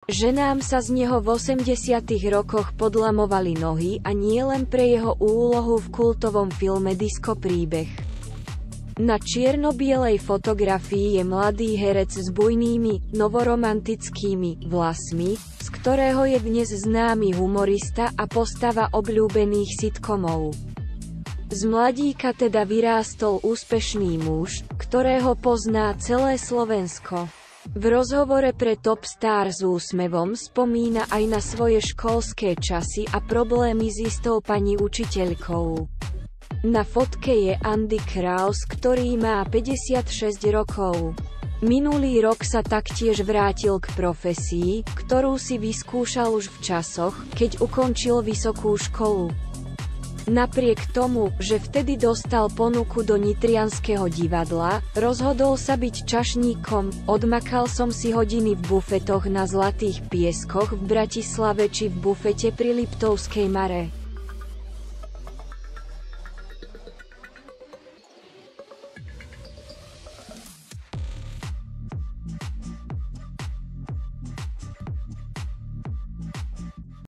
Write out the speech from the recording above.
Ženám sa z neho v 80. rokoch podlamovali nohy a nie len pre jeho úlohu v kultovom filme Disco príbeh. Na čierno-bielej fotografii je mladý herec s bujnými, novoromantickými vlasmi, z ktorého je dnes známy humorista a postava obľúbených sitcomov. Z mladíka teda vyrástol úspešný muž, ktorého pozná celé Slovensko. V rozhovore pre Top Star s úsmevom spomína aj na svoje školské časy a problémy s istou pani učiteľkou. Na fotke je Andy Kraus, ktorý má 56 rokov. Minulý rok sa taktiež vrátil k profesii, ktorú si vyskúšal už v časoch, keď ukončil vysokú školu. Napriek tomu, že vtedy dostal ponuku do Nitrianskeho divadla, rozhodol sa byť čašníkom. Odmakal som si hodiny v bufetoch na Zlatých pieskoch v Bratislave či v bufete pri Liptovskej Mare.